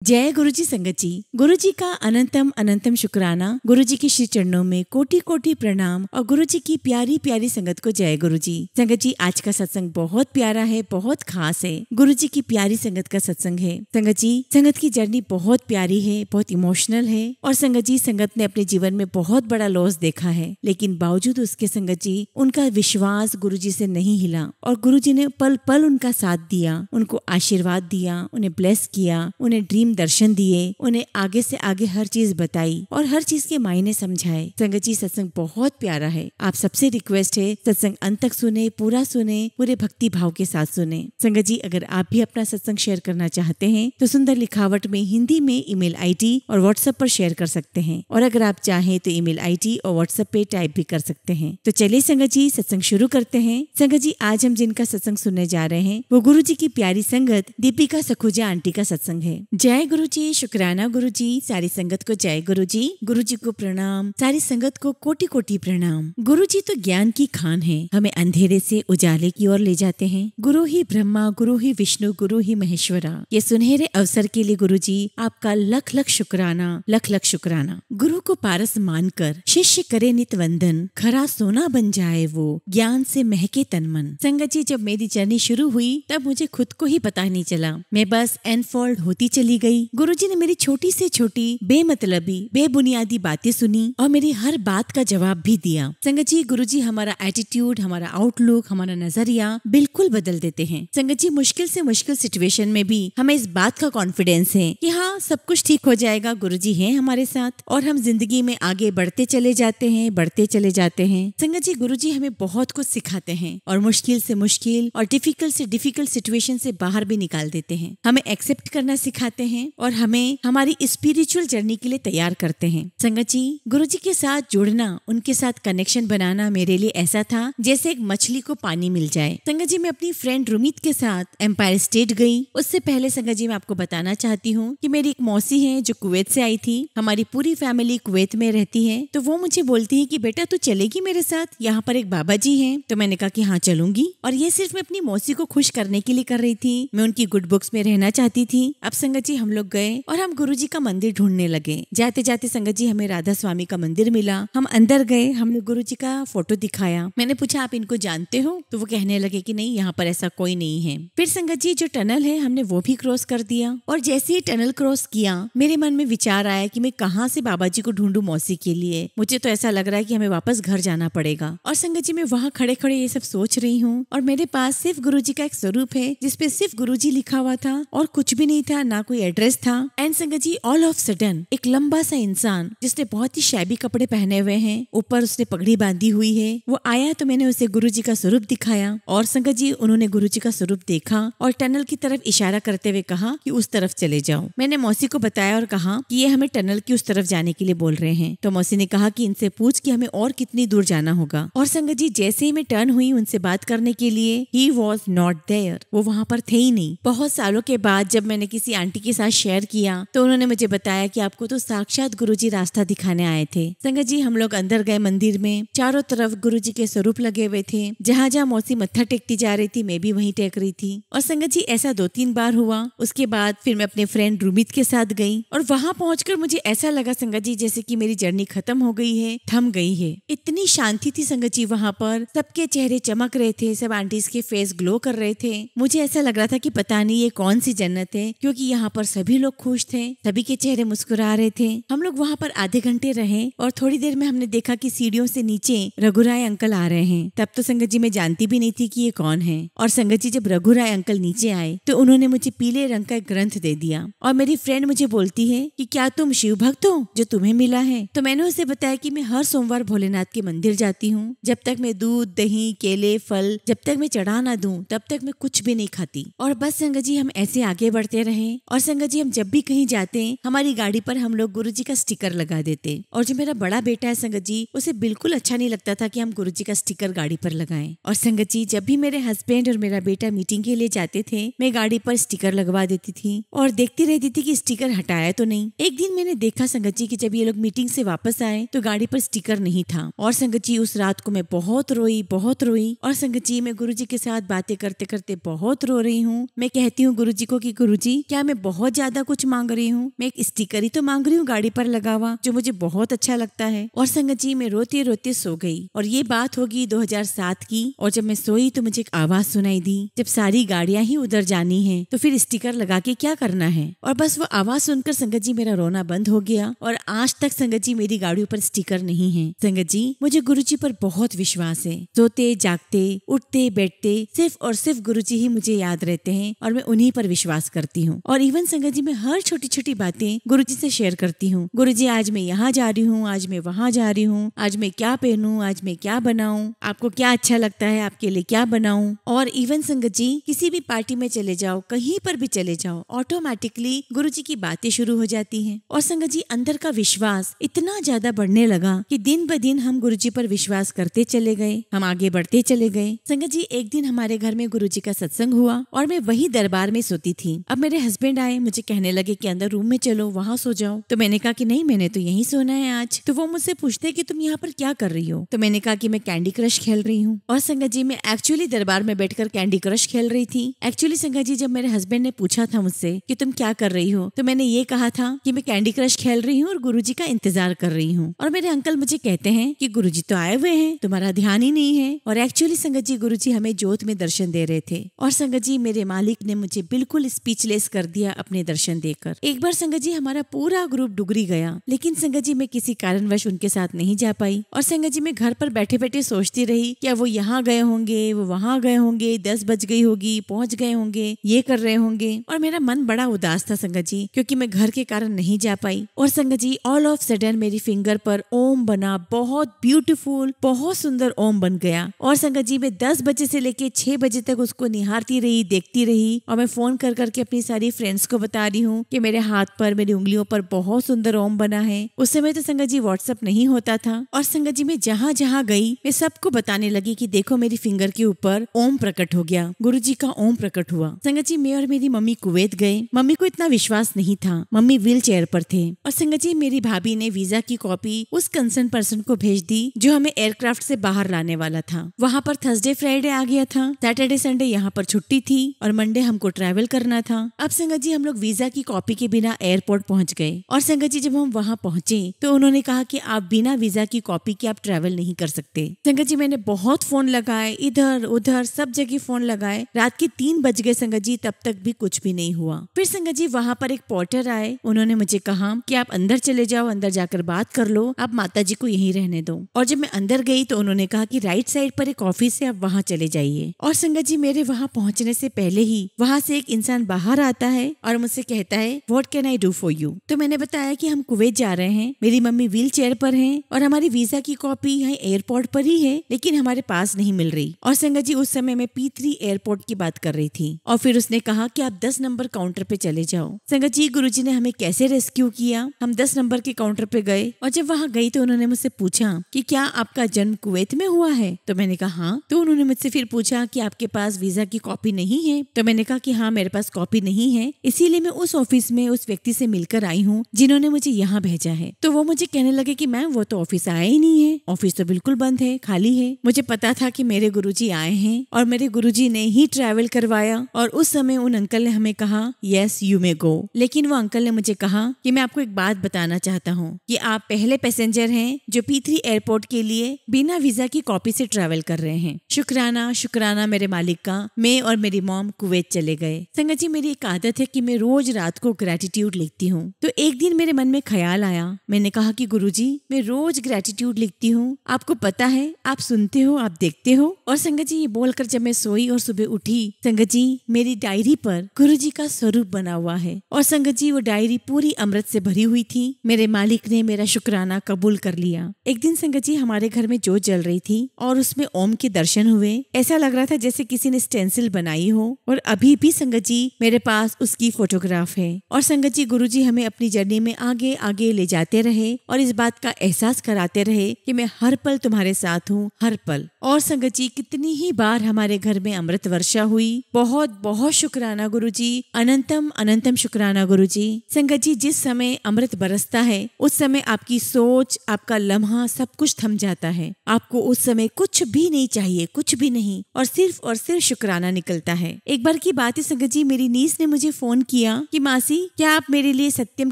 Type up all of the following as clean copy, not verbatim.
जय गुरुजी संगत जी। गुरुजी का अनंतम अनंतम शुक्राना। गुरुजी के श्री चरणों में कोटि कोटि प्रणाम और गुरुजी की प्यारी प्यारी संगत को जय गुरुजी। संगत जी, आज का सत्संग बहुत प्यारा है, बहुत खास है। गुरुजी की प्यारी संगत का सत्संग है। संगत जी, संगत की जर्नी बहुत प्यारी है, बहुत इमोशनल है। और संगत जी, संगत ने अपने जीवन में बहुत बड़ा लॉस देखा है, लेकिन बावजूद उसके संगत जी उनका विश्वास गुरुजी से नहीं हिला और गुरुजी ने पल पल उनका साथ दिया, उनको आशीर्वाद दिया, उन्हें ब्लेस किया, उन्हें ड्रीम दर्शन दिए, उन्हें आगे से आगे हर चीज बताई और हर चीज के मायने समझाए। संगत जी, सत्संग बहुत प्यारा है। आप सबसे रिक्वेस्ट है सत्संग अंत तक सुने, पूरा सुने, पूरे भक्ति भाव के साथ सुने। संगत जी, अगर आप भी अपना सत्संग शेयर करना चाहते हैं तो सुंदर लिखावट में हिंदी में ईमेल आईडी और व्हाट्सएप पर शेयर कर सकते हैं, और अगर आप चाहें तो ईमेल आईडी और व्हाट्सएप पे टाइप भी कर सकते हैं। तो चलिए संगत जी, सत्संग शुरू करते हैं। संगत जी, आज हम जिनका सत्संग सुनने जा रहे हैं वो गुरु जी की प्यारी संगत दीपिका सखुजा आंटी का सत्संग है। जय गुरु जी, शुक्राना गुरु जी। सारी संगत को जय गुरु जी। गुरु जी को प्रणाम, सारी संगत को कोटि कोटि प्रणाम। गुरु जी तो ज्ञान की खान है, हमें अंधेरे से उजाले की ओर ले जाते हैं। गुरु ही ब्रह्मा, गुरु ही विष्णु, गुरु ही महेश्वरा। ये सुनहरे अवसर के लिए गुरु जी आपका लख लख शुक्राना, लख लख शुक्राना। गुरु को पारस मानकर शिष्य करे नित वंदन, खरा सोना बन जाए वो, ज्ञान से महके तन मन। संगत जी, जब मेरी जर्नी शुरू हुई तब मुझे खुद को ही पता नहीं चला, मैं बस एनफोल्ड होती चली गई। गुरुजी ने मेरी छोटी से छोटी बेमतलबी बेबुनियादी बातें सुनी और मेरी हर बात का जवाब भी दिया। संगत जी, गुरुजी हमारा एटीट्यूड, हमारा आउटलुक, हमारा नजरिया बिल्कुल बदल देते हैं। संगत जी, मुश्किल से मुश्किल सिचुएशन में भी हमें इस बात का कॉन्फिडेंस है कि हाँ, सब कुछ ठीक हो जाएगा, गुरुजी हैं हमारे साथ और हम जिंदगी में आगे बढ़ते चले जाते हैं, बढ़ते चले जाते हैं। संगत जी, गुरुजी हमें बहुत कुछ सिखाते हैं और मुश्किल से मुश्किल और डिफिकल्ट से डिफिकल्ट सिचुएशन से बाहर भी निकाल देते हैं। हमें एक्सेप्ट करना सिखाते हैं और हमें हमारी स्पिरिचुअल जर्नी के लिए तैयार करते हैं। संगत जी, गुरुजी के साथ जुड़ना, उनके साथ कनेक्शन बनाना मेरे लिए ऐसा था जैसे एक मछली को पानी मिल जाए। संगत जी, मैं अपनी फ्रेंड रुमीत के साथ एम्पायर स्टेट गई। उससे पहले संगत जी, मैं आपको बताना चाहती हूँ कि मेरी एक मौसी है जो कुवैत से आई थी। हमारी पूरी फैमिली कुवैत में रहती है, तो वो मुझे बोलती है कि बेटा तू चलेगी मेरे साथ, यहाँ पर एक बाबा जी है। तो मैंने कहा कि हाँ चलूंगी, और ये सिर्फ मैं अपनी मौसी को खुश करने के लिए कर रही थी। मैं उनकी गुड बुक्स में रहना चाहती थी। अब संगत जी, हम लोग गए और हम गुरुजी का मंदिर ढूंढने लगे। जाते जाते संगत जी, हमें राधा स्वामी का मंदिर मिला। हम अंदर गए, हमने गुरुजी का फोटो दिखाया। मैंने पूछा आप इनको जानते हो? तो वो कहने लगे कि नहीं, यहाँ पर ऐसा कोई नहीं है। फिर संगत जी, जो टनल है हमने वो भी क्रॉस कर दिया, और जैसे ही टनल क्रॉस किया मेरे मन में विचार आया कि मैं कहाँ से बाबा जी को ढूंढूं मौसी के लिए। मुझे तो ऐसा लग रहा है कि हमें वापस घर जाना पड़ेगा। और संगत जी, मैं वहाँ खड़े खड़े ये सब सोच रही हूँ और मेरे पास सिर्फ गुरुजी का एक स्वरूप है जिसपे सिर्फ गुरुजी लिखा हुआ था और कुछ भी नहीं था, ना कोई एड्रेस था। एंड संगत जी, ऑल ऑफ सडन एक लंबा सा इंसान जिसने बहुत ही शैबी कपड़े पहने हुए हैं, ऊपर उसने पगड़ी बांधी हुई है, वो आया। तो मैंने उसे गुरुजी का स्वरूप दिखाया और संगत जी, उन्होंने गुरुजी का स्वरूप देखा और टनल की तरफ इशारा करते हुए कहा कि उस तरफ चले जाओ। मैंने मौसी को बताया और कहा कि ये हमें टनल की उस तरफ जाने के लिए बोल रहे हैं। तो मौसी ने कहा कि इनसे पूछ कि हमें और कितनी दूर जाना होगा। और संगत जी, जैसे ही मैं टर्न हुई उनसे बात करने के लिए, ही वॉज नॉट देयर, वो वहाँ पर थे ही नहीं। बहुत सालों के बाद जब मैंने किसी आंटी के साथ शेयर किया तो उन्होंने मुझे बताया कि आपको तो साक्षात गुरुजी रास्ता दिखाने आए थे। संगत जी, हम लोग अंदर गए मंदिर में। चारों तरफ गुरुजी के स्वरूप लगे हुए थे। जहाँ जहाँ मौसी मत्था टेकती जा रही थी, मैं भी वहीं टेक रही थी। और संगत जी, ऐसा 2-3 बार हुआ। उसके बाद फिर मैं अपने फ्रेंड रुमीत के साथ गई और वहाँ पहुंचकर मुझे ऐसा लगा संगत जी जैसे कि मेरी जर्नी खत्म हो गई है, थम गई है। इतनी शांति थी संगत जी वहाँ पर, सबके चेहरे चमक रहे थे, सब आंटीज के फेस ग्लो कर रहे थे। मुझे ऐसा लग रहा था कि पता नहीं ये कौन सी जन्नत है, क्योंकि यहाँ पर सभी लोग खुश थे, सभी के चेहरे मुस्कुरा रहे थे। हम लोग वहाँ पर आधे घंटे रहे और थोड़ी देर में हमने देखा कि सीढ़ियों से नीचे रघुराय अंकल आ रहे हैं। तब तो संगत जी, मैं जानती भी नहीं थी कि ये कौन है। और संगत जी, जब रघुराय अंकल नीचे आए तो उन्होंने मुझे पीले रंग का एक ग्रंथ दे दिया और मेरी फ्रेंड मुझे बोलती है कि क्या तुम शिव भक्त हो जो तुम्हें मिला है? तो मैंने उसे बताया कि मैं हर सोमवार भोलेनाथ के मंदिर जाती हूँ। जब तक मैं दूध, दही, केले, फल जब तक मैं चढ़ा ना दूं तब तक मैं कुछ भी नहीं खाती। और बस संगत जी, हम ऐसे आगे बढ़ते रहे। और संगत जी, हम जब भी कहीं जाते हमारी गाड़ी पर हम लोग गुरुजी का स्टिकर लगा देते। और जो मेरा बड़ा बेटा है संगत जी, उसे बिल्कुल अच्छा नहीं लगता था कि हम गुरुजी का स्टिकर गाड़ी पर लगाएं। और संगत जी, जब भी मेरे हस्बैंड और मेरा बेटा मीटिंग के लिए जाते थे, मैं गाड़ी पर स्टिकर लगवा देती थी और देखती रहती थी कि ये स्टिकर हटाया तो नहीं। एक दिन मैंने देखा संगत जी कि जब ये लोग मीटिंग से वापस आए तो गाड़ी पर स्टिकर नहीं था। और संगत जी उस रात को मैं बहुत रोई और संगत जी मैं गुरुजी के साथ बातें करते करते बहुत रो रही हूँ। मैं कहती हूँ गुरुजी को कि गुरुजी क्या मैं बहुत ज्यादा कुछ मांग रही हूँ, मैं एक स्टिकर ही तो मांग रही हूँ गाड़ी पर लगा हुआ जो मुझे बहुत अच्छा लगता है। और संगत जी मैं रोते रोते सो गई। और ये बात होगी 2007 की। और जब मैं सोई तो मुझे एक आवाज सुनाई दी, जब सारी गाड़ियां ही उधर जानी है तो फिर स्टिकर लगा के क्या करना है। और बस वो आवाज सुनकर संगत जी मेरा रोना बंद हो गया। और आज तक संगत जी मेरी गाड़ियों पर स्टिकर नहीं है। संगत जी मुझे गुरुजी पर बहुत विश्वास है। सोते जागते उठते बैठते सिर्फ और सिर्फ गुरुजी ही मुझे याद रहते हैं और मैं उन्हीं पर विश्वास करती हूँ। और इवन संगत जी मैं हर छोटी छोटी बातें गुरुजी से शेयर करती हूँ। गुरुजी आज मैं यहाँ जा रही हूँ, आज मैं वहाँ जा रही हूँ, आज मैं क्या पहनूं, आज मैं क्या बनाऊं, आपको क्या अच्छा लगता है, आपके लिए क्या बनाऊं। और इवन संगत जी किसी भी पार्टी में चले जाओ, कहीं पर भी चले जाओ, ऑटोमेटिकली गुरुजी की बातें शुरू हो जाती हैं। और संगत जी अंदर का विश्वास इतना ज्यादा बढ़ने लगा कि दिन ब दिन हम गुरुजी पर विश्वास करते चले गए, हम आगे बढ़ते चले गए। संगत जी एक दिन हमारे घर में गुरुजी का सत्संग हुआ और मैं वही दरबार में सोती थी। अब मेरे हस्बैंड आए, मुझे कहने लगे कि अंदर रूम में चलो, वहाँ सो जाओ। तो मैंने कहा कि नहीं, मैंने तो यहीं सोना है आज। तो वो मुझसे पूछते कि तुम यहाँ पर क्या कर रही हो। तो मैंने कहा कि मैं कैंडी क्रश खेल रही हूँ। और संगत जी मैं एक्चुअली दरबार में बैठकर कैंडी क्रश खेल रही थी। एक्चुअली संगत जी जब मेरे हस्बैंड ने पूछा था मुझसे कि तुम क्या कर रही हो, तो मैंने ये कहा था कि मैं कैंडी क्रश खेल रही हूँ और गुरुजी का इंतजार कर रही हूँ। और मेरे अंकल मुझे कहते हैं कि गुरुजी तो आए हुए हैं, तुम्हारा ध्यान ही नहीं है। और एक्चुअली संगत जी गुरुजी हमें जोत में दर्शन दे रहे थे। और संगत जी मेरे मालिक ने मुझे बिल्कुल स्पीचलेस कर दिया अपने दर्शन देकर। एक बार संगत जी हमारा पूरा ग्रुप डुगरी गया, लेकिन संगत जी मैं किसी कारणवश उनके साथ नहीं जा पाई। और संगत जी मैं घर पर बैठे बैठे सोचती रही क्या वो यहाँ गए होंगे, वो वहाँ गए होंगे, 10 बज गई होगी, पहुंच गए होंगे, ये कर रहे होंगे। और मेरा मन बड़ा उदास था संगत जी, क्योंकि मैं घर के कारण नहीं जा पाई। और संगत जी ऑल ऑफ सडन मेरी फिंगर पर ओम बना, बहुत ब्यूटीफुल, बहुत सुंदर ओम बन गया। और संगत जी मैं 10 बजे से लेके 6 बजे तक उसको निहारती रही, देखती रही। और मैं फोन कर करके अपनी सारी फ्रेंड्स को बता रही हूँ कि मेरे हाथ पर, मेरी उंगलियों पर बहुत सुंदर ओम बना है। उस समय तो संगत जी व्हाट्सएप नहीं होता था। और संगत जी मैं जहाँ जहाँ गई मैं सबको बताने लगी कि देखो मेरी फिंगर के ऊपर ओम प्रकट हो गया, गुरुजी का ओम प्रकट हुआ। संगत जी मैं और मेरी मम्मी कुवैत गए। मम्मी को इतना विश्वास नहीं था, मम्मी व्हील चेयर पर थे। और संगत जी मेरी भाभी ने वीजा की कॉपी उस कंसर्न पर्सन को भेज दी जो हमें एयरक्राफ्ट से बाहर लाने वाला था। वहाँ पर थर्सडे फ्राइडे आ गया था, सैटरडे संडे यहाँ पर छुट्टी थी और मंडे हमको ट्रैवल करना था। अब संगत जी हम लोग वीजा की कॉपी के बिना एयरपोर्ट पहुँच गए। और संगत जी जब हम वहाँ पहुँचे तो उन्होंने कहा कि आप बिना वीजा की कॉपी के आप ट्रैवल नहीं कर सकते। संगत जी मैंने बहुत फोन लगाए, इधर उधर सब जगह फोन लगाए। रात के 3 बज गए संगत जी, तब तक भी कुछ भी नहीं हुआ। फिर संगत जी वहाँ पर एक पोर्टर आए, उन्होंने मुझे कहा कि आप अंदर चले जाओ, अंदर जाकर बात कर लो, आप माता जी को यहीं रहने दो। और जब मैं अंदर गई तो उन्होंने कहा कि राइट साइड पर एक ऑफिस है, आप वहाँ चले जाइए। और संगत जी मेरे वहाँ पहुँचने से पहले ही वहाँ से एक इंसान बाहर आता है और मुझसे कहता है what can I do for you. तो मैंने बताया कि हम कुवैत जा रहे हैं, मेरी मम्मी व्हील चेयर पर है और हमारी वीजा की कॉपी यहाँ एयरपोर्ट पर ही है, लेकिन हमारे पास नहीं मिल रही। और संगत जी उस समय मैं P3 एयरपोर्ट की बात कर रही थी। और फिर उसने कहा कि आप 10 नंबर काउंटर पे चले जाओ। संगत जी गुरुजी ने हमें कैसे रेस्क्यू किया। हम 10 नंबर के काउंटर पे गए और जब वहाँ गई तो उन्होंने मुझसे पूछा कि क्या आपका जन्म कुवैत में हुआ है। तो मैंने कहा हाँ। तो उन्होंने मुझसे फिर पूछा कि आपके पास वीजा की कॉपी नहीं है। तो मैंने कहा कि हाँ मेरे पास कॉपी नहीं है, इसीलिए मैं उस ऑफिस में उस व्यक्ति से मिलकर आई हूँ जिन्होंने मुझे यहाँ भेजा है। तो वो मुझे कहने लगे कि मैम वो तो ऑफिस आया ही नहीं है, ऑफिस तो बिल्कुल बंद है, खाली है। मुझे पता था कि मेरे गुरुजी आए हैं और मेरे गुरुजी ने ही ट्रैवल करवाया। और उस समय उन अंकल ने हमें कहा यस यू मे गो। लेकिन वो अंकल ने मुझे कहा कि मैं आपको एक बात बताना चाहता हूँ कि आप पहले पैसेंजर हैं जो P3 एयरपोर्ट के लिए बिना वीजा की कॉपी से ट्रैवल कर रहे हैं। शुक्राना शुक्राना मेरे मालिक का, मैं और मेरी मॉम कुवैत चले गए। संगत जी मेरी एक आदत है कि मैं रोज रात को ग्रेटिट्यूड लिखती हूँ। तो एक दिन मेरे मन में ख्याल आया, मैंने कहा कि गुरुजी मैं रोज ग्रेटिट्यूड लिखती हूँ, आपको पता है, आप सुनते हो, आप देखते हो। और संगत जी ये बोलकर जब मैं सोई और सुबह उठी, संगत जी मेरी डायरी पर गुरुजी का स्वरूप बना हुआ है। और संगत जी वो डायरी पूरी अमृत से भरी हुई थी। मेरे मालिक ने मेरा शुक्राना कबूल कर लिया। एक दिन संगत जी हमारे घर में जोत जल रही थी और उसमें ओम के दर्शन हुए। ऐसा लग रहा था जैसे किसी ने स्टेंसिल बनाई हो। और अभी भी संगत जी मेरे पास उसकी फोटोग्राफ है। और संगत जी गुरुजी हमें अपनी जर्नी में आगे आगे ले जाते रहे और इस बात का एहसास कराते रहे कि मैं हर पल तुम्हारे साथ हूँ, हर पल। और संगत जी कितनी ही बार हमारे घर में अमृत वर्षा हुई। बहुत बहुत शुक्राना गुरुजी, अनंतम अनंतम शुक्राना। शुक्राना गुरुजी। संगत जी, जिस समय अमृत बरसता है उस समय आपकी सोच, आपका लम्हा सब कुछ थम जाता है। आपको उस समय कुछ भी नहीं चाहिए, कुछ भी नहीं, और सिर्फ शुक्राना निकलता है। एक बार की बात है संगत जी, मेरी नीस ने मुझे फोन किया कि मासी क्या आप मेरे लिए सत्यम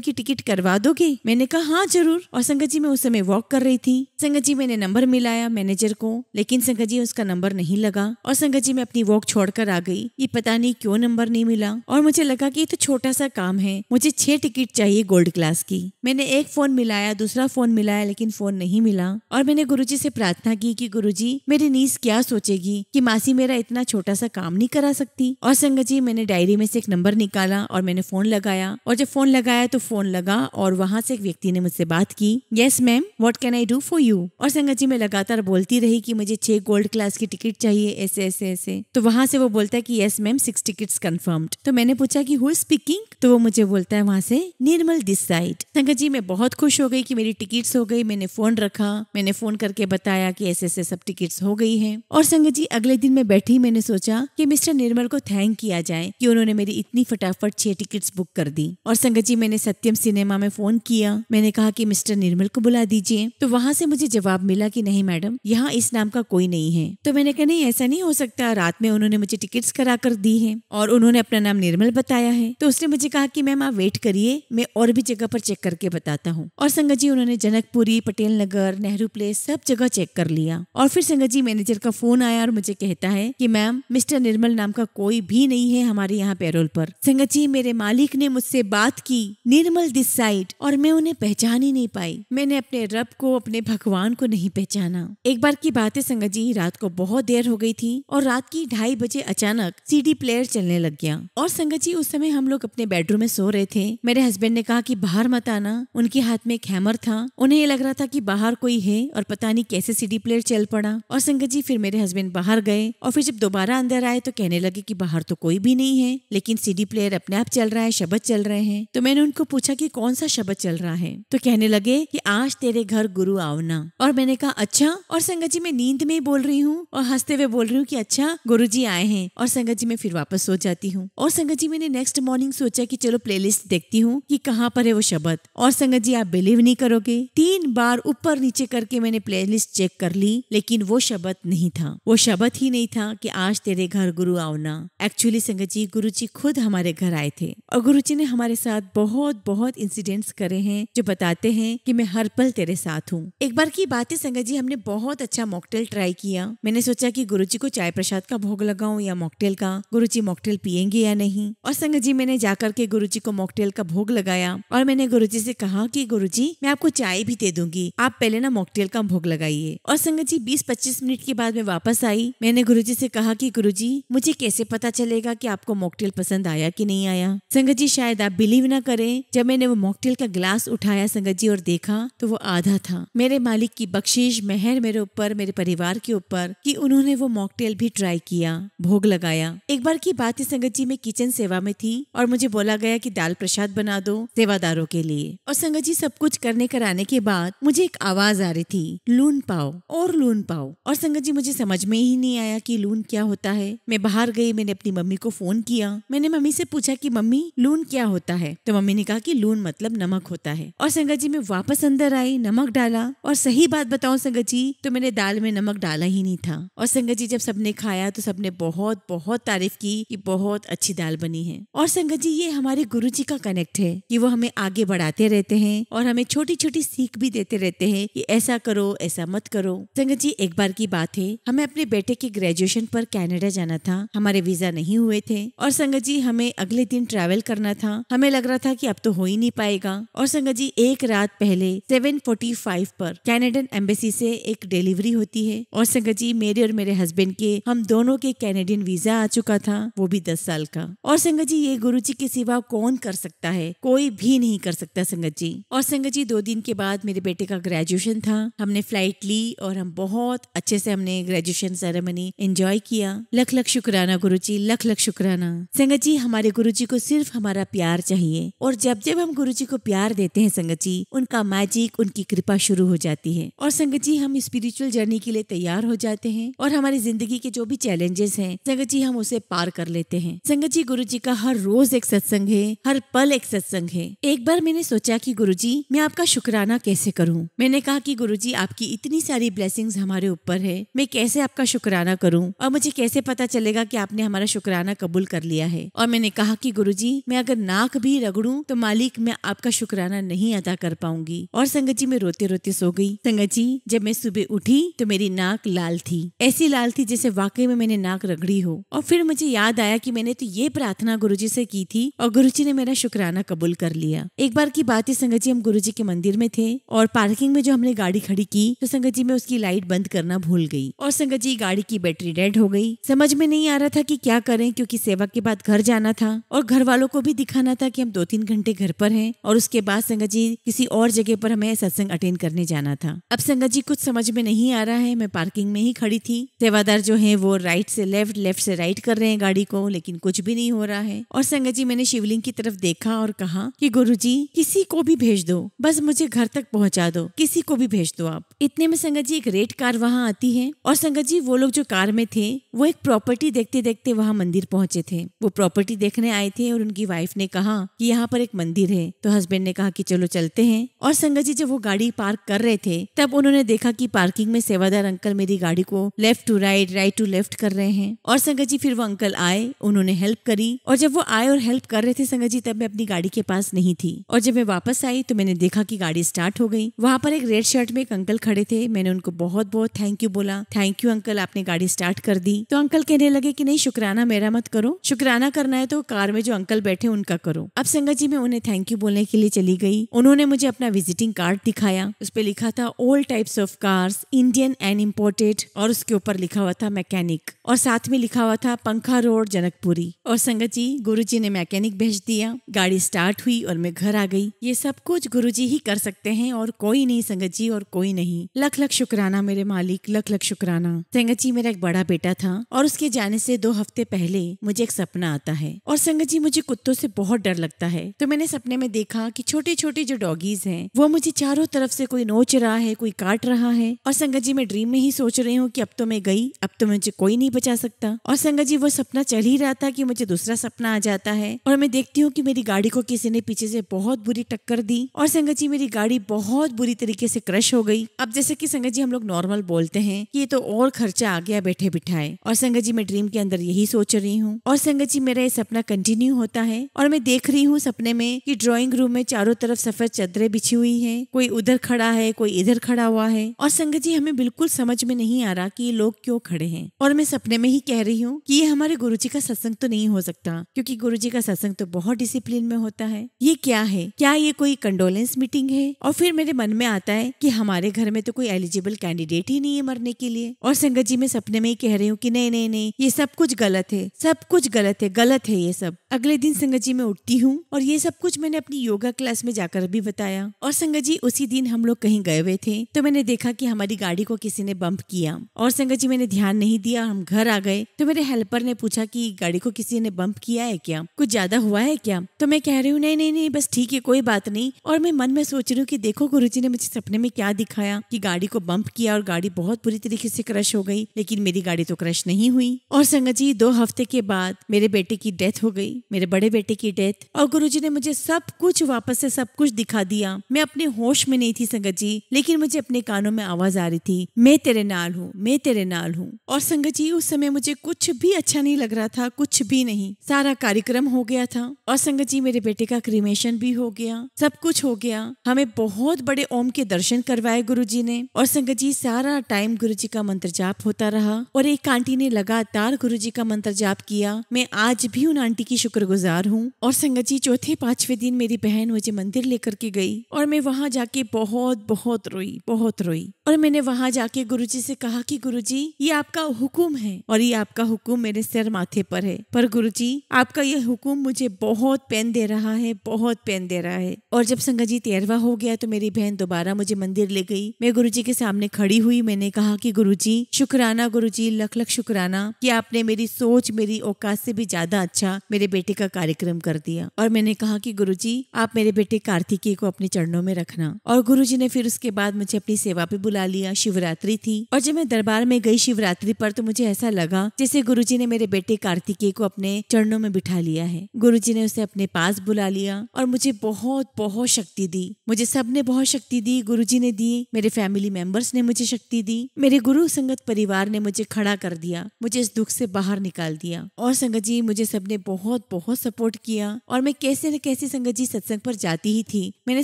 की टिकट करवा दोगे। मैंने कहा हाँ जरूर। और संगत जी मैं उस समय वॉक कर रही थी। संगत जी मैंने नंबर मिलाया मैनेजर को, लेकिन संगत जी उसका नंबर नहीं लगा। और संगत जी मैं अपनी वॉक छोड़कर आ गई। ये पता नहीं क्यों नंबर नहीं मिला, और मुझे लगा कि ये तो छोटा सा काम है, मुझे 6 टिकट चाहिए गोल्ड क्लास की। मैंने एक फोन मिलाया, दूसरा फोन मिलाया, लेकिन फोन नहीं मिला। और मैंने गुरुजी से प्रार्थना की कि गुरुजी मेरी नीस क्या सोचेगी कि मासी मेरा इतना छोटा सा काम नहीं करा सकती। और संगत जी मैंने डायरी में से एक नंबर निकाला और मैंने फोन लगाया। और जब फोन लगाया तो फोन लगा और वहाँ से एक व्यक्ति ने मुझसे बात की, yes ma'am, what can I do for you. और संगत जी मैं लगातार बोलती रही कि मुझे 6 गोल्ड क्लास की टिकट चाहिए, ऐसे ऐसे ऐसे। तो वहाँ से वो बोलता है कि यस मैम 6 टिकट्स कंफर्म्ड। तो मैंने पूछा कि हु इज स्पीकिंग, तो वो मुझे बोलता है वहाँ से निर्मल दिस साइड। संगत जी मैं बहुत खुश हो गई कि मेरी टिकट्स हो गई। मैंने फोन रखा, मैंने फोन करके बताया कि ऐसे ऐसे सब टिकट्स हो गई हैं। और संगत जी अगले दिन मैं बैठी, मैंने सोचा कि मिस्टर निर्मल को थैंक किया जाए कि उन्होंने मेरी इतनी फटाफट 6 टिकट्स बुक कर दी। और संगत जी मैंने सत्यम सिनेमा में फोन किया, मैंने कहा कि मिस्टर निर्मल को बुला दीजिए। तो वहाँ से मुझे जवाब मिला कि नहीं मैडम, यहाँ इस नाम का कोई नहीं है। तो मैंने कहा नहीं ऐसा नहीं हो सकता, रात में उन्होंने मुझे टिकट्स करा कर दी है और उन्होंने अपना नाम निर्मल बताया है। तो उसने मुझे कहा कि मैम आप वेट करिए, मैं और भी जगह पर चेक करके बताता हूँ। और संगत जी उन्होंने जनकपुरी, पटेल नगर, नेहरू प्लेस सब जगह चेक कर लिया। और फिर संगत जी मैनेजर का फोन आया और मुझे कहता है कि मैम मिस्टर निर्मल नाम का कोई भी नहीं है हमारे यहाँ पैरोल पर। संगत जी मेरे मालिक ने मुझसे बात की निर्मल दिस साइड, और मैं उन्हें पहचान ही नहीं पाई। मैंने अपने रब को, अपने भगवान को नहीं पहचाना। एक बार की बात है संगत जी, रात को बहुत देर हो गई थी और रात की 2:30 बजे अचानक सीडी प्लेयर चलने लग गया। और संगत जी उस समय हम लोग अपने बेडरूम में सो रहे थे। मेरे हस्बैंड ने कहा कि बाहर मत आना। उनके हाथ में एक हैमर था, उन्हें ये लग रहा था कि बाहर कोई है और पता नहीं कैसे सीडी प्लेयर चल पड़ा। और संगत जी फिर मेरे हस्बैंड बाहर गए और फिर जब दोबारा अंदर आए तो कहने लगे कि बाहर तो कोई भी नहीं है, लेकिन सीडी प्लेयर अपने आप चल रहा है, शब्द चल रहे हैं। तो मैंने उनको पूछा कि कौन सा शब्द चल रहा है। तो कहने लगे कि आज तेरे घर गुरु आवना। और मैंने कहा अच्छा। और संगत जी मैं नींद में ही बोल रही हूँ और हंसते हुए बोल रही हूँ कि अच्छा गुरुजी आए हैं। और संगत जी मैं फिर वापस सो जाती हूँ। और संगत जी मैंने नेक्स्ट मॉर्निंग सोचा कि चलो प्लेलिस्ट देखती हूँ कि कहाँ पर है वो शब्द। और संगत जी आप बिलीव नहीं करोगे, 3 बार ऊपर नीचे करके मैंने प्लेलिस्ट चेक कर ली, लेकिन वो शब्द नहीं था। वो शब्द ही नहीं था कि आज तेरे घर गुरु आवना। एक्चुअली संगत जी गुरुजी खुद हमारे घर आए थे और गुरुजी ने हमारे साथ बहुत बहुत इंसिडेंट्स करे हैं जो बताते हैं कि मैं हर पल तेरे साथ हूँ। एक बार की बात है संगत जी, हमने बहुत अच्छा मॉकटेल ट्राई किया। मैंने सोचा कि गुरुजी को चाय प्रसाद का भोग लगाऊं या मॉकटेल का, गुरुजी मॉकटेल पियेंगे या नहीं। और संगत जी मैंने जाकर के गुरुजी को मॉकटेल का भोग लगाया और मैंने गुरुजी से कहा कि गुरुजी मैं आपको चाय भी दे दूंगी, आप पहले ना मॉकटेल का भोग लगाइए। और संगत जी 20-25 मिनट के बाद मैं वापस आई। मैंने गुरुजी से कहा कि गुरुजी मुझे कैसे पता चलेगा कि आपको मॉकटेल पसंद आया कि नहीं आया। संगत जी शायद आप बिलीव ना करें, जब मैंने वो मॉकटेल का गिलास उठाया संगत जी और देखा तो वो आधा था। मेरे मालिक की बख्शिश, मेहर मेरे ऊपर, मेरे परिवार के ऊपर कि उन्होंने वो मॉकटेल भी ट्राई किया, भोग लगाया। एक बार की बात है संगत जी, मैं किचन सेवा में थी और मुझे बोला गया कि दाल प्रसाद बना दो सेवादारों के लिए। और संगत जी सब कुछ करने कराने के बाद मुझे एक आवाज आ रही थी, लून पाओ और लून पाओ। और संगत जी मुझे समझ में ही नहीं आया कि लून क्या होता है। मैं बाहर गई, मैंने अपनी मम्मी को फोन किया। मैंने मम्मी से पूछा कि मम्मी लून क्या होता है। तो मम्मी ने कहा कि लून मतलब नमक होता है। और संगत जी मैं वापस अंदर आई, नमक डाला और सही बात बताऊं संगत जी तो मैंने दाल में नमक डाला ही नहीं था। और संगत जी जब सबने खाया तो सबने बहुत बहुत तारीफ की कि बहुत अच्छी दाल बनी है। और संगत जी ये हमारे गुरु जी का कनेक्ट है कि वो हमें आगे बढ़ाते रहते हैं और हमें छोटी छोटी सीख भी देते रहते हैं कि ऐसा करो, ऐसा मत करो। संगत जी एक बार की बात है, हमें अपने बेटे के ग्रेजुएशन पर कनाडा जाना था, हमारे वीजा नहीं हुए थे। और संगत जी हमें अगले दिन ट्रैवल करना था। हमें लग रहा था कि अब तो हो ही नहीं पाएगा। और संगत जी एक रात पहले 7:45 पर कैनेडियन एम्बेसी से एक डिलीवरी होती है। और संगत जी मेरे और मेरे हस्बैंड के, हम दोनों के कैनेडियन वीजा आ चुका था, वो भी 10 साल का। और संगत जी ये गुरु जी के सिवा कौन कर सकता है, कोई भी नहीं कर सकता संगत जी। और संगत जी 2 दिन के बाद मेरे बेटे का ग्रेजुएशन था, हमने फ्लाइट ली और हम बहुत अच्छे से हमने ग्रेजुएशन सेरेमनी एंजॉय किया। लख लख शुक्राना गुरुजी, लख लख शुक्राना। संगत जी हमारे गुरुजी को सिर्फ हमारा प्यार चाहिए और जब जब हम गुरुजी को प्यार देते हैं संगत जी, उनका मैजिक, उनकी कृपा शुरू हो जाती है। और संगत जी हम स्पिरिचुअल जर्नी के लिए तैयार हो जाते हैं और हमारी जिंदगी के जो भी चैलेंजेस हैं संगत जी हम उसे पार कर लेते हैं। संगत जी गुरुजी का हर रोज एक सत्संग सत्संग है, हर पल एक सत्संग है। एक बार मैंने सोचा कि गुरुजी मैं आपका शुक्राना कैसे करूं। मैंने कहा कि गुरुजी आपकी इतनी सारी ब्लेसिंग्स हमारे ऊपर है, मैं कैसे आपका शुक्राना करूं और मुझे कैसे पता चलेगा कि आपने हमारा शुक्राना कबूल कर लिया है। और मैंने कहा कि गुरुजी मैं अगर नाक भी रगड़ूं तो मालिक मैं आपका शुक्राना नहीं अदा कर पाऊंगी। और संगत जी मैं रोते रोते सो गई। संगत जी जब मैं सुबह उठी तो मेरी नाक लाल थी, ऐसी लाल थी जैसे वाकई में मैंने नाक रगड़ी हो। और फिर मुझे याद आया कि मैंने तो ये प्रार्थना गुरुजी से की थी और गुरुजी ने मेरा शुक्राना कबूल कर लिया। एक बार की बात है संगत जी, हम गुरुजी के मंदिर में थे और पार्किंग में जो हमने गाड़ी खड़ी की तो संगत जी मैं उसकी लाइट बंद करना भूल गई और संगत जी गाड़ी की बैटरी डेड हो गई। समझ में नहीं आ रहा था कि क्या करें, क्योंकि सेवा के बाद घर जाना था और घर वालों को भी दिखाना था कि हम 2-3 घंटे घर पर हैं और उसके बाद संगत जी किसी और जगह पर हमें सत्संग अटेंड करने जाना था। अब संगत जी कुछ समझ में नहीं आ रहा है, मैं पार्किंग में ही खड़ी थी। सेवादार जो है वो राइट से लेफ्ट, लेफ्ट से राइट कर रहे हैं गाड़ी को, लेकिन कुछ भी नहीं हो रहा है। और संगत जी मैंने शिवलिंग की तरफ देखा और कहा कि गुरुजी किसी को भी भेज दो, बस मुझे घर तक पहुंचा दो, किसी को भी भेज दो आप। इतने में संगत जी एक रेड कार वहां आती है और संगत जी वो लोग जो कार में थे वो एक प्रॉपर्टी देखते देखते वहां मंदिर पहुंचे थे। वो प्रॉपर्टी देखने आए थे और उनकी वाइफ ने कहा कि यहाँ पर एक मंदिर है, तो हस्बैंड ने कहा कि चलो चलते हैं। और संगत जी जब वो गाड़ी पार्क कर रहे थे तब उन्होंने देखा कि पार्किंग में सेवादार अंकल मेरी गाड़ी को left to right, right to left कर रहे हैं। और संगत जी फिर वो अंकल आए, उन्होंने हेल्प करी और जब वो आए और हेल्प कर रहे थे संगत जी तब मैं अपनी गाड़ी के पास नहीं थी। और जब मैं वापस आई तो मैंने देखा कि गाड़ी स्टार्ट हो गई। वहां पर एक रेड शर्ट में एक अंकल खड़े थे, मैंने उनको बहुत बहुत थैंक यू बोला। थैंक यू अंकल, आपने गाड़ी स्टार्ट कर दी। तो अंकल कहने लगे कि नहीं शुक्राना मेरा मत करो, शुक्राना करना है तो कार में जो अंकल बैठे उनका करो। अब संगत जी मैं उन्हें थैंक यू बोलने के लिए चली गई। उन्होंने मुझे अपना विजिटिंग कार्ड दिखाया, उस पे लिखा था all types of cars Indian and imported और उसके ऊपर लिखा हुआ था मैकेनिक और साथ में लिखा हुआ था पंखा रोड जनकपुरी। और संगत जी गुरुजी ने मैकेनिक भेज दिया, गाड़ी स्टार्ट हुई और मैं घर आ गई। ये सब कुछ गुरुजी ही कर सकते हैं और कोई नहीं संगत जी, और कोई नहीं। लख लख शुक्राना मेरे मालिक, लख लख शुक्राना। संगत जी मेरा एक बड़ा बेटा था और उसके जाने से 2 हफ्ते पहले मुझे एक सपना आता है। और संगत जी मुझे कुत्तों से बहुत डर लगता है, तो मैंने सपने में देखा कि छोटे छोटे जो डॉगीज हैं वो मुझे चारों तरफ से कोई नोच रहा है, कोई काट रहा है। और संगत जी मैं ड्रीम में ही सोच रही हूँ कि अब तो मैं गई, अब तो मुझे कोई नहीं बचा सकता। और संगत जी वो सपना चल ही रहा था कि मुझे दूसरा सपना आ जाता है और मैं देखती हूँ कि मेरी गाड़ी को किसी ने पीछे से बहुत बुरी टक्कर दी और संगत जी मेरी गाड़ी बहुत बुरी तरीके से क्रश हो गई। अब जैसे कि संगत जी हम लोग नॉर्मल बोलते हैं कि ये तो और खर्चा आ गया बैठे बिठाए। और संगत जी मैं ड्रीम के अंदर यही सोच रही हूँ और संगत जी मेरा ये सपना कंटिन्यू होता है और मैं देख रही हूँ सपने में कि ड्राइंग रूम में चारों तरफ सफेद चादरें बिछी हुई है, कोई उधर खड़ा है, कोई इधर खड़ा हुआ है। और संगत जी हमें बिल्कुल समझ में नहीं आ रहा कि ये लोग क्यों खड़े हैं। और मैं सपने में ही कह रही हूँ कि ये हमारे गुरुजी का सत्संग तो नहीं हो सकता, क्योंकि गुरुजी का सत्संग तो बहुत डिसिप्लिन में होता है। ये क्या है, क्या ये कोई कंडोलेंस मीटिंग है? और फिर मेरे मन में आता है कि हमारे घर में तो कोई एलिजिबल कैंडिडेट ही नहीं है मरने के लिए। और संगत जी मैं सपने में ही कह रही हूँ कि नहीं नहीं नहीं, ये सब कुछ गलत है, सब कुछ गलत है, गलत है ये सब। अगले दिन संगत जी मैं उठती हूँ और ये सब कुछ मैंने अपनी योगा क्लास में जाकर भी बताया। और संगत जी उसी दिन हम लोग कहीं गए हुए थे तो मैंने देखा कि हमारी गाड़ी को किसी ने बम्प किया और संगत जी मैंने ध्यान नहीं दिया। हम घर आ गए तो मेरे हेल्पर ने पूछा कि गाड़ी को किसी ने बम्प किया है क्या, कुछ ज्यादा हुआ है क्या? तो मैं कह रही हूँ नहीं नहीं नहीं बस ठीक है, कोई बात नहीं। और मैं मन में सोच रही हूँ कि देखो गुरुजी ने मुझे सपने में क्या दिखाया कि गाड़ी को बम्प किया और गाड़ी बहुत बुरी तरीके से क्रश हो गई, लेकिन मेरी गाड़ी तो क्रश नहीं हुई। और संगत जी 2 हफ्ते के बाद मेरे बेटे की डेथ हो गई, मेरे बड़े बेटे की डेथ। और गुरुजी ने मुझे सब कुछ वापस से सब कुछ दिखा दिया। मैं अपने होश में नहीं थी संगत जी, लेकिन मुझे अपने कानों में आवाज आ रही थी, मैं तेरे नाल हूँ, मैं तेरे नाल हूँ। और संगत जी उस समय मुझे कुछ भी अच्छा नहीं लग रहा था, कुछ भी नहीं। सारा कार्यक्रम हो गया था और संगत जी मेरे बेटे का क्रीमेशन भी हो गया, सब कुछ हो गया। हमें बहुत बड़े ओम के दर्शन करवाए गुरुजी ने। और संगत जी सारा टाइम गुरुजी का मंत्र जाप होता रहा और एक आंटी ने लगातार गुरुजी का मंत्र जाप किया। मैं आज भी उन आंटी की शुक्रगुजार हूँ। और संगत जी 4-5वें दिन मेरी बहन मुझे मंदिर लेकर के गई और मैं वहां जाके बहुत बहुत रोई, बहुत रोई। और मैंने वहां जाके गुरुजी से कहा कि गुरुजी ये आपका हुक्म है और ये आपका हुक्म मेरे सिर माथे पर है, पर गुरुजी आपका ये हुक्म मुझे बहुत पेन दे रहा है, बहुत पेन दे रहा है। और जब संगत जी 13वां हो गया तो मेरी बहन दोबारा मुझे मंदिर ले गई। मैं गुरुजी के सामने खड़ी हुई, मैंने कहा कि गुरुजी शुक्राना, गुरुजी लख लख शुक्राना कि आपने मेरी सोच, मेरी औकात से भी ज्यादा अच्छा मेरे बेटे का कार्यक्रम कर दिया। और मैंने कहा कि गुरुजी आप मेरे बेटे कार्तिकेय को अपने चरणों में रखना। और गुरुजी ने फिर उसके बाद मुझे अपनी सेवा पे बुला लिया। शिवरात्रि थी और जब मैं दरबार में गई शिवरात्रि पर तो मुझे ऐसा लगा जैसे गुरुजी ने मेरे बेटे कार्तिकेय को अपने चरणों में बिठा लिया है। गुरुजी ने उसे अपने पास बुला लिया और मुझे बहुत बहुत शक्ति दी। मुझे सबने बहुत शक्ति दी, गुरुजी ने दी, मेरे फैमिली मेंबर्स ने मुझे शक्ति दी, मेरे गुरु संगत परिवार ने मुझे खड़ा कर दिया, मुझे इस दुख से बाहर निकाल दिया। और संगत जी मुझे सबने बहुत बहुत सपोर्ट किया और मैं कैसे न कैसे संगत जी सत्संग पर जाती ही थी। मैंने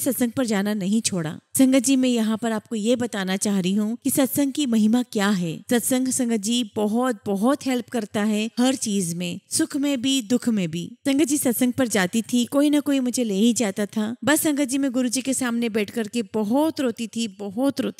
सत्संग पर जाना नहीं छोड़ा। संगत जी मैं यहाँ पर आपको ये बताना चाह रही हूँ कि सत्संग की महिमा क्या है। सत्संग संगत जी बहुत बहुत हेल्प करता है हर चीज में, सुख में भी दुख में भी। संगत जी सत्संग पर जाती थी, कोई ना कोई मुझे ले ही जाता था। बस संगत जी मैं गुरुजी के सामने बैठ करके बहुत रोती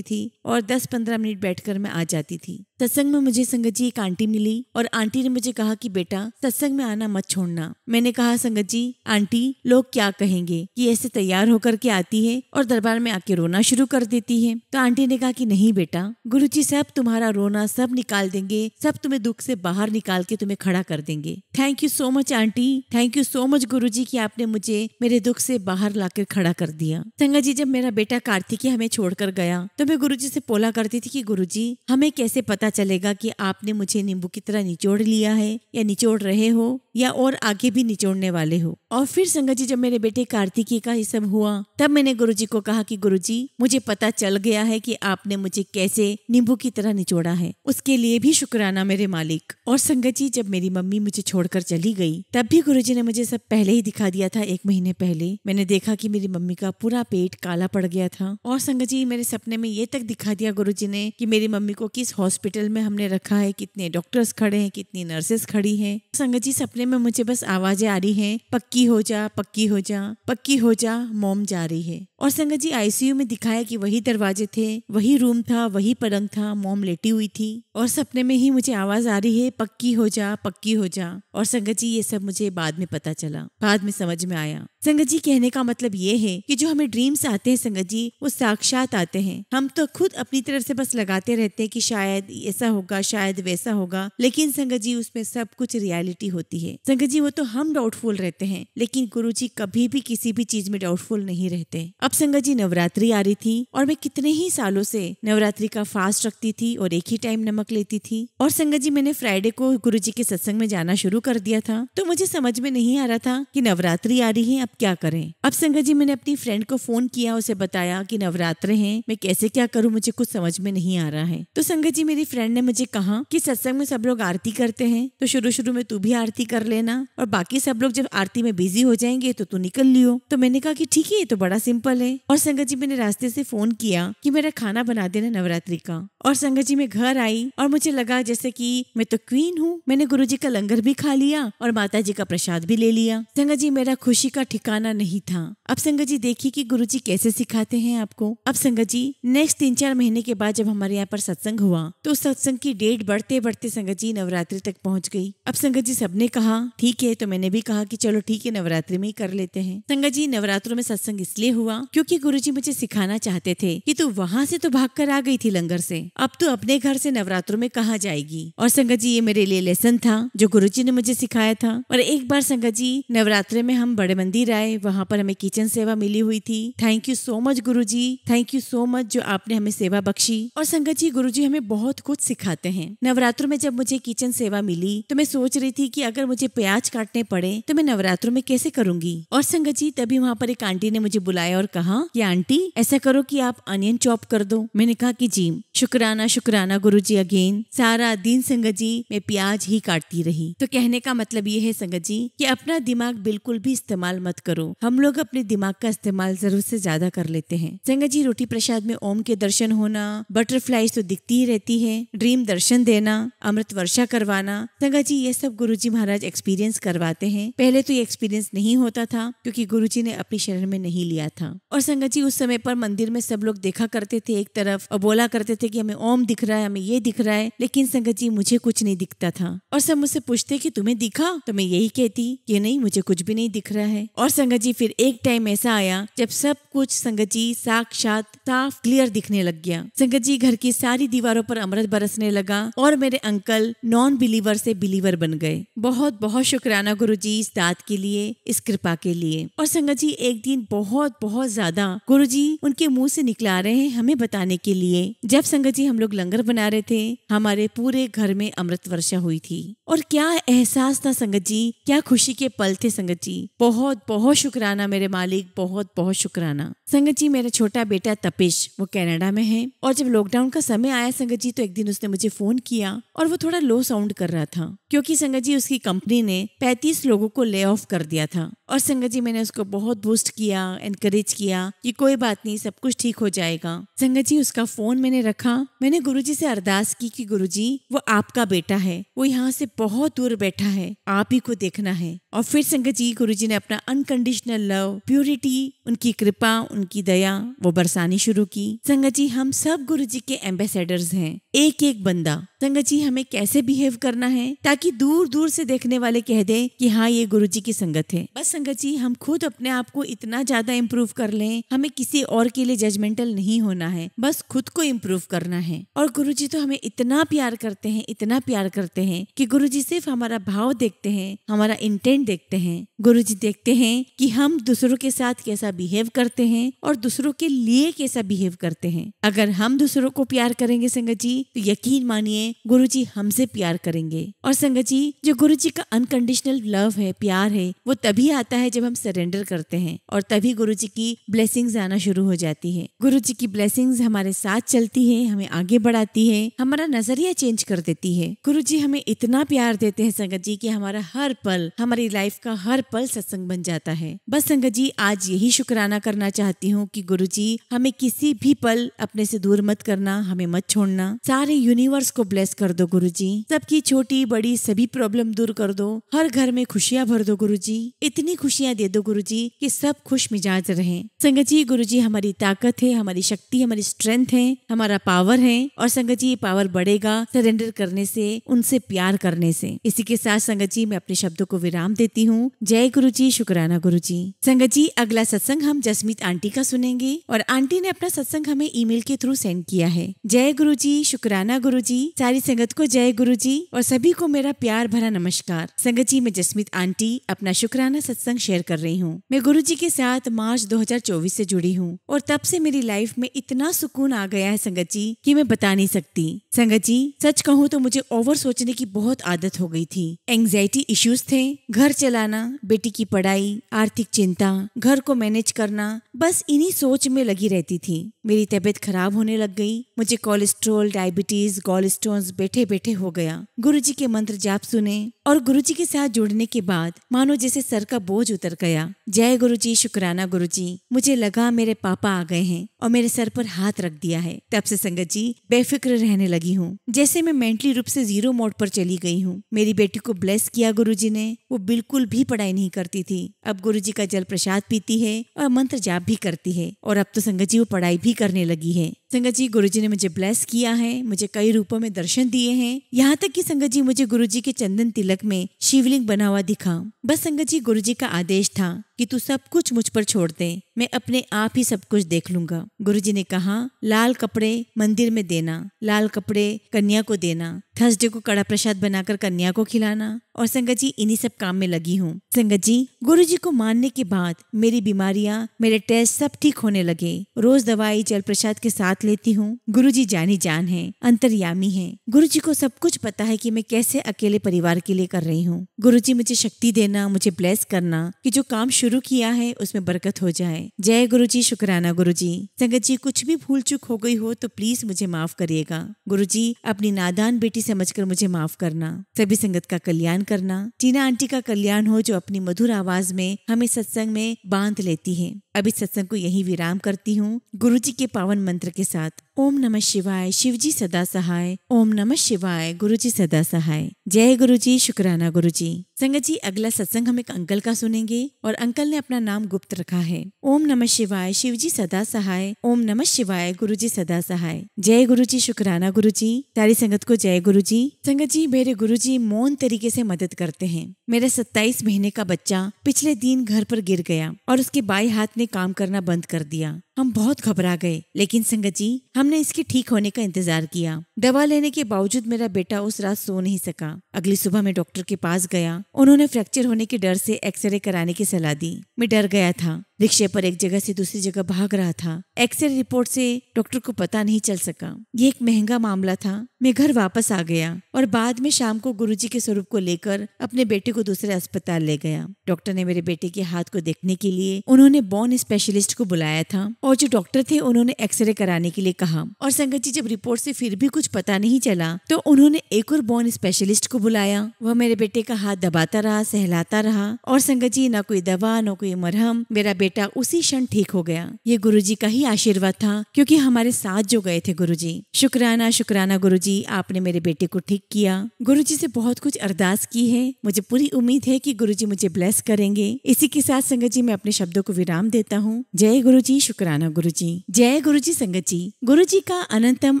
थी और 10-15 मिनट बैठकर मैं आ जाती थी। सत्संग में मुझे संगत जी एक आंटी मिली और आंटी ने मुझे कहा कि बेटा सत्संग में आना मत छोड़ना। मैंने कहा संगत जी आंटी लोग क्या कहेंगे कि ऐसे तैयार होकर के आती है और दरबार में आके रोना शुरू कर देती है। तो आंटी ने कहा कि नहीं बेटा, गुरुजी सब तुम्हारा रोना सब निकाल देंगे, सब तुम्हें दुख से बाहर निकाल के तुम्हें खड़ा कर देंगे। Thank you so much aunty, thank you so much Guruji कि आपने मुझे मेरे दुख से बाहर लाकर खड़ा कर दिया। संगत जी जब मेरा बेटा कार्तिकी हमें छोड़कर गया तो मैं गुरुजी से बोला करती थी कि गुरुजी हमें कैसे पता चलेगा कि आपने मुझे नींबू की तरह निचोड़ लिया है या निचोड़ रहे हो या और आगे भी निचोड़ने वाले हो। और फिर संगत जी जब मेरे बेटे कार्तिकी का ये सब हुआ तब मैंने गुरुजी को कहा कि गुरुजी मुझे पता चल गया है कि आपने मुझे कैसे नींबू की तरह निचोड़ा है, उसके लिए भी शुक्राना मेरे मालिक। और संगत जी जब मेरी मम्मी मुझे छोड़कर चली गई तब भी गुरुजी ने मुझे सब पहले ही दिखा दिया था। 1 महीने पहले मैंने देखा कि मेरी मम्मी का पूरा पेट काला पड़ गया था। और संगत जी मेरे सपने में ये तक दिखा दिया गुरुजी ने कि मेरी मम्मी को किस हॉस्पिटल में हमने रखा है, कितने डॉक्टर्स खड़े हैं, कितनी नर्सेस खड़ी हैं। संगत जी सपने में मुझे बस आवाजें आ रही हैं, पक्की हो जा, पक्की हो जा, पक्की हो जा, मॉम जा रही है। और संगत जी आईसीयू में दिखाया कि वही दरवाजे थे, वही रूम था, वही पलंग था, मॉम लेटी हुई थी और सपने में ही मुझे आवाज आ रही है पक्की हो जा, पक्की हो जा। और संगत जी ये सब मुझे बाद में पता चला, बाद में समझ में आया। संगत जी कहने का मतलब ये है कि जो हमें ड्रीम्स आते हैं संगत जी वो साक्षात आते हैं। हम तो खुद अपनी तरफ से बस लगाते रहते हैं कि शायद ऐसा होगा, शायद वैसा होगा, लेकिन संगत जी उसमें सब कुछ रियलिटी होती है। संगत जी वो तो हम डाउटफुल रहते हैं लेकिन गुरुजी कभी भी किसी भी चीज में डाउटफुल नहीं रहते। अब संगत जी नवरात्रि आ रही थी और मैं कितने ही सालों से नवरात्रि का फास्ट रखती थी और एक ही टाइम नमक लेती थी। और संगत जी मैंने फ्राइडे को गुरुजी के सत्संग में जाना शुरू कर दिया था तो मुझे समझ में नहीं आ रहा था कि नवरात्रि आ रही है, अब क्या करें। अब संगत जी मैंने अपनी फ्रेंड को फोन किया, उसे बताया कि नवरात्र हैं, मैं कैसे क्या करूं, मुझे कुछ समझ में नहीं आ रहा है। तो संगत जी मेरी फ्रेंड ने मुझे कहा कि सत्संग में सब लोग आरती करते हैं तो शुरू में तू भी आरती कर लेना और बाकी सब लोग जब आरती में बिजी हो जाएंगे तो तू निकल लियो। तो मैंने कहा कि ठीक है, ये तो बड़ा सिंपल है। और संगत जी मैंने रास्ते से फोन किया कि मेरा खाना बना देना नवरात्रि का। और संगत जी मैं घर आई और मुझे लगा जैसे कि मैं तो क्वीन हूँ। मैंने गुरुजी का लंगर भी खा लिया और माता जी का प्रसाद भी ले लिया। संगत जी मेरा खुशी का ठिकाना नहीं था। अब संगत जी देखिए कि गुरुजी कैसे सिखाते हैं आपको। अब संगत जी नेक्स्ट 3-4 महीने के बाद जब हमारे यहाँ पर सत्संग हुआ तो सत्संग की डेट बढ़ते बढ़ते संगत जी नवरात्रि तक पहुँच गई। अब संगत जी सबने कहा ठीक है, तो मैंने भी कहा कि चलो ठीक है नवरात्रि में ही कर लेते हैं। संगत जी नवरात्रों में सत्संग इसलिए हुआ क्योंकि गुरुजी मुझे सिखाना चाहते थे कि तू वहाँ से तो भाग कर आ गई थी लंगर से, अब तू अपने घर से नवरात्रों में कहाँ जाएगी। और संगत जी ये मेरे लिए लेसन था जो गुरुजी ने मुझे सिखाया था। और एक बार संगत जी नवरात्रे में हम बड़े मंदिर आए, वहाँ पर हमें किचन सेवा मिली हुई थी। Thank you so much Guruji, thank you so much जो आपने हमें सेवा बख्शी। और संगत जी गुरुजी हमें बहुत कुछ सिखाते हैं। नवरात्रों में जब मुझे किचन सेवा मिली तो मैं सोच रही थी कि अगर मुझे प्याज काटने पड़े तो मैं नवरात्रों में कैसे करूंगी। और संगत जी तभी वहाँ पर एक आंटी ने मुझे बुलाया और कहा कि आंटी ऐसा करो कि आप अनियन चॉप कर दो। मैंने कहा कि जी। शुक्राना शुक्राना गुरुजी अगेन। सारा दिन संगत जी मैं प्याज ही काटती रही। तो कहने का मतलब ये है संगत जी कि अपना दिमाग बिल्कुल भी इस्तेमाल मत करो। हम लोग अपने दिमाग का इस्तेमाल जरूर से ज्यादा कर लेते हैं। संगत जी रोटी प्रसाद में ओम के दर्शन होना, बटरफ्लाईज तो दिखती ही रहती है, ड्रीम दर्शन देना, अमृत वर्षा करवाना, संगत जी ये सब गुरुजी महाराज एक्सपीरियंस करवाते हैं। पहले तो ये एक्सपीरियंस नहीं होता था क्योंकि गुरुजी ने अपनी शरण में नहीं लिया था। और संगत जी उस समय पर मंदिर में सब लोग देखा करते थे एक तरफ और बोला करते थे कि हमें ओम दिख रहा है, हमें ये दिख रहा है, लेकिन संगत जी मुझे कुछ नहीं दिखता था। और सब मुझसे पूछते कि तुम्हें दिखा, तो मैं यही कहती कि नहीं मुझे कुछ भी नहीं दिख रहा है। और संगत जी फिर एक टाइम ऐसा आया जब सब कुछ संगत जी साक्षात साफ क्लियर दिखने लग गया। संगत जी घर की सारी दीवारों पर अमृत बरसने लगा और मेरे अंकल नॉन बिलीवर से बिलीवर बन गए। बहुत बहुत शुक्राना गुरुजी इस दात के लिए, इस कृपा के लिए। और संगत जी एक दिन बहुत बहुत ज्यादा गुरुजी उनके मुंह से निकला रहे हैं हमें बताने के लिए। जब संगत जी हम लोग लंगर बना रहे थे हमारे पूरे घर में अमृत वर्षा हुई थी और क्या एहसास था संगत जी, क्या खुशी के पल थे संगत जी। बहुत बहुत शुक्राना मेरे मालिक, बहुत बहुत शुक्राना। संगत जी मेरा छोटा बेटा तपिश वो कनाडा में है और जब लॉकडाउन का समय आया संगत जी तो एक दिन उसने मुझे फोन किया और वो थोड़ा लो साउंड कर रहा था क्योंकि संगत जी उसकी कंपनी ने 35 लोगों को ले ऑफ कर दिया था। और संगत जी मैंने उसको बहुत बूस्ट किया, एनकरेज किया कि कोई बात नहीं, सब कुछ ठीक हो जाएगा। संगत जी उसका फोन मैंने रखा, मैंने गुरुजी से अरदास की कि गुरुजी वो आपका बेटा है, वो यहाँ से बहुत दूर बैठा है, आप ही को देखना है। और फिर संगत जी गुरुजी ने अपना अनकंडीशनल लव, प्योरिटी, उनकी कृपा, उनकी दया वो बरसानी शुरू की। संगत जी हम सब गुरुजी के एम्बेसडर्स हैं, एक एक बंदा। संगत जी हमें कैसे बिहेव करना है ताकि दूर दूर से देखने वाले कह दे कि हाँ ये गुरुजी की संगत है। बस संगत जी हम खुद अपने आप को इतना ज्यादा इम्प्रूव कर लें, हमें किसी और के लिए जजमेंटल नहीं होना है, बस खुद को इम्प्रूव करना है। और गुरुजी तो हमें इतना प्यार करते हैं, इतना प्यार करते हैं कि गुरुजी सिर्फ हमारा भाव देखते हैं, हमारा इंटेंट देखते हैं। गुरुजी देखते हैं कि हम दूसरों के साथ कैसा बिहेव करते हैं और दूसरों के लिए कैसा बिहेव करते हैं। अगर हम दूसरों को प्यार करेंगे संगत जी तो यकीन मानिए गुरुजी हमसे प्यार करेंगे। और संगत जी जो गुरुजी का अनकंडीशनल लव है, प्यार है, वो तभी आता है जब हम सरेंडर करते हैं और तभी गुरुजी की ब्लेसिंग्स आना शुरू हो जाती है। गुरुजी की ब्लेसिंग्स हमारे साथ चलती है, हमें आगे बढ़ाती है, हमारा नजरिया चेंज कर देती है। गुरुजी हमें इतना प्यार देते हैं संगत जी कि हमारा हर पल, हमारी लाइफ का हर पल सत्संग बन जाता है। बस संगत जी आज यही शुक्राना करना चाहती हूँ कि गुरुजी हमें किसी भी पल अपने से दूर मत करना, हमें मत छोड़ना। सारे यूनिवर्स को ब्लेस कर दो गुरुजी, सबकी छोटी बड़ी सभी प्रॉब्लम दूर कर दो, हर घर में खुशियां भर दो गुरुजी, इतनी खुशियां दे दो गुरुजी कि सब खुश मिजाज रहें। संगत जी गुरुजी हमारी ताकत है, हमारी शक्ति, हमारी स्ट्रेंथ है, हमारा पावर है। और संगत जी ये पावर बढ़ेगा सरेंडर करने से, उनसे प्यार करने से। इसी के साथ संगत जी मैं अपने शब्दों को विराम देती हूँ। जय गुरुजी, शुक्राना गुरुजी। संगत जी अगला सत्संग हम जसमीत आंटी का सुनेंगे और आंटी ने अपना सत्संग हमें ईमेल के थ्रू सेंड किया है। जय गुरुजी, शुक्राना गुरुजी। सारी संगत को जय गुरुजी और सभी को मेरा प्यार भरा नमस्कार। संगत जी मैं जसमीत आंटी अपना शुक्राना सत्संग शेयर कर रही हूँ। मैं गुरुजी के साथ मार्च 2024 से जुड़ी हूँ और तब से मेरी लाइफ में इतना सुकून आ गया है संगत जी कि मैं बता नहीं सकती। संगत जी सच कहूँ तो मुझे ओवर सोचने की बहुत आदत हो गई थी। एंग्जाइटी इश्यूज थे, घर चलाना, बेटी की पढ़ाई, आर्थिक चिंता, घर को मैनेज करना, बस इन्हीं सोच में लगी रहती थी। मेरी तबीयत खराब होने लग गई, मुझे कोलेस्ट्रॉल, डायबिटीज, गॉल स्टोन्स बैठे बैठे हो गया। गुरुजी के मंत्र जाप सुने और गुरुजी के साथ जुड़ने के बाद मानो जैसे सर का बोझ उतर गया। जय गुरुजी, शुक्राना गुरुजी। मुझे लगा मेरे पापा आ गए हैं और मेरे सर पर हाथ रख दिया है। तब से संगत जी बेफिक्र रहने लगी हूँ, जैसे मैं मेंटली रूप से 0 मोड पर चली गई हूँ। मेरी बेटी को ब्लेस किया गुरुजी ने, वो बिल्कुल भी पढ़ाई नहीं करती थी, अब गुरुजी का जल प्रसाद पीती है और मंत्र जाप भी करती है और अब तो संगत जी वो पढ़ाई भी करने लगी है। संगत जी गुरुजी ने मुझे ब्लेस किया है, मुझे कई रूपों में दर्शन दिए हैं, यहाँ तक कि संगत जी मुझे गुरुजी के चंदन तिलक में शिवलिंग बना हुआ दिखा। बस संगत जी गुरुजी का आदेश था कि तू सब कुछ मुझ पर छोड़ दे, मैं अपने आप ही सब कुछ देख लूंगा। गुरुजी ने कहा लाल कपड़े मंदिर में देना, लाल कपड़े कन्या को देना, थर्सडे को कड़ा प्रसाद बनाकर कन्या को खिलाना। और संगत जी इन्हीं सब काम में लगी हूँ। संगत जी गुरुजी को मानने के बाद मेरी बीमारियां, मेरे टेस्ट सब ठीक होने लगे। रोज दवाई जल प्रसाद के साथ लेती हूँ। गुरुजी जानी जान है, अंतर्यामी है। गुरुजी को सब कुछ पता है कि मैं कैसे अकेले परिवार के लिए कर रही हूँ। गुरुजी मुझे शक्ति देना, मुझे ब्लेस करना कि जो काम शुरू किया है उसमें बरकत हो जाए। जय गुरुजी, शुक्राना गुरुजी। संगत जी कुछ भी भूल चूक हो गई हो तो प्लीज मुझे माफ करिएगा। गुरुजी अपनी नादान बेटी समझकर मुझे माफ करना। सभी संगत का कल्याण करना। टीना आंटी का कल्याण हो जो अपनी मधुर आवाज में हमें सत्संग में बांध लेती है। अभी सत्संग को यही विराम करती हूँ गुरुजी के पावन मंत्र के साथ। ओम नमः शिवाय, शिवजी सदा सहाय। ओम नमः शिवाय, गुरुजी सदा सहाय। जय गुरुजी, शुक्राना गुरुजी। संगत जी अगला सत्संग हम एक अंकल का सुनेंगे और अंकल ने अपना नाम गुप्त रखा है। ओम नमः शिवाय, शिवजी सदा सहाय। ओम नमः शिवाय, गुरुजी सदा सहाय। जय गुरुजी, शुक्राना गुरुजी। सारी संगत को जय गुरुजी। संगत जी मेरे गुरुजी मौन तरीके से मदद करते हैं। मेरा 27 महीने का बच्चा पिछले दिन घर पर गिर गया और उसके बाएं हाथ ने काम करना बंद कर दिया। हम बहुत घबरा गए, लेकिन संगत जी हमने इसके ठीक होने का इंतजार किया। दवा लेने के बावजूद मेरा बेटा उस रात सो नहीं सका। अगली सुबह मैं डॉक्टर के पास गया। उन्होंने फ्रैक्चर होने के डर से एक्सरे कराने की सलाह दी। मैं डर गया था। रिक्शे पर एक जगह से दूसरी जगह भाग रहा था। एक्सरे रिपोर्ट से डॉक्टर को पता नहीं चल सका। ये एक महंगा मामला था। मैं घर वापस आ गया और बाद में शाम को गुरुजी के स्वरूप को लेकर अपने बेटे को दूसरे अस्पताल ले गया। डॉक्टर ने मेरे बेटे के हाथ को देखने के लिए उन्होंने बोन स्पेशलिस्ट को बुलाया था और जो डॉक्टर थे उन्होंने एक्सरे कराने के लिए कहा। और संगत जी, जब रिपोर्ट से फिर भी कुछ पता नहीं चला तो उन्होंने एक और बोन स्पेशलिस्ट को बुलाया। वह मेरे बेटे का हाथ दबाता रहा, सहलाता रहा और संगत जी, ना कोई दवा न कोई मरहम, मेरा बेटा उसी क्षण ठीक हो गया। ये गुरुजी का ही आशीर्वाद था, क्योंकि हमारे साथ जो गए थे गुरुजी। शुक्राना शुक्राना गुरुजी, आपने मेरे बेटे को ठीक किया। गुरुजी से बहुत कुछ अरदास की है। मुझे पूरी उम्मीद है कि गुरुजी मुझे ब्लेस करेंगे। इसी के साथ संगत जी, मैं अपने शब्दों को विराम देता हूँ। जय गुरुजी, शुक्राना गुरुजी। जय गुरुजी संगत जी। गुरुजी का अनंतम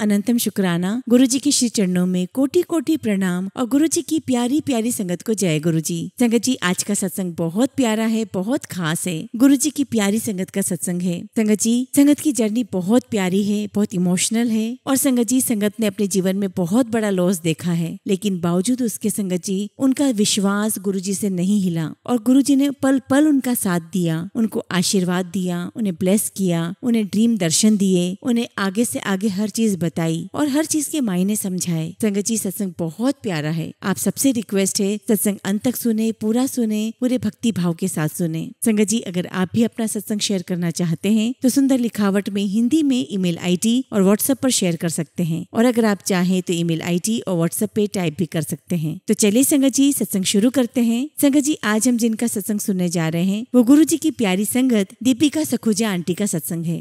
अनंतम शुक्राना। गुरुजी के श्री चरणों में कोटि कोटि प्रणाम और गुरुजी की प्यारी प्यारी संगत को जय गुरुजी। संगत जी, आज का सत्संग बहुत प्यारा है, बहुत खास है। गुरुजी की प्यारी संगत का सत्संग है। संगत जी, संगत की जर्नी बहुत प्यारी है, बहुत इमोशनल है। और संगत जी, संगत ने अपने जीवन में बहुत बड़ा लॉस देखा है, लेकिन बावजूद उसके संगत जी, उनका विश्वास गुरुजी से नहीं हिला और गुरुजी ने पल पल उनका साथ दिया, उनको आशीर्वाद दिया, उन्हें ब्लेस किया, उन्हें ड्रीम दर्शन दिए, उन्हें आगे से आगे हर चीज बताई और हर चीज के मायने समझाए। संगत जी, सत्संग बहुत प्यारा है। आप सबसे रिक्वेस्ट है, सत्संग अंत तक सुने, पूरा सुने, पूरे भक्ति भाव के साथ सुने। संगत जी, अगर आप भी अपना सत्संग शेयर करना चाहते हैं तो सुंदर लिखावट में हिंदी में ईमेल आईडी और व्हाट्सएप पर शेयर कर सकते हैं, और अगर आप चाहें तो ईमेल आईडी और व्हाट्सएप पे टाइप भी कर सकते हैं। तो चलिए संगत जी, सत्संग शुरू करते हैं। संगत जी, आज हम जिनका सत्संग सुनने जा रहे हैं वो गुरुजी की प्यारी संगत दीपिका सखुजा आंटी का सत्संग है।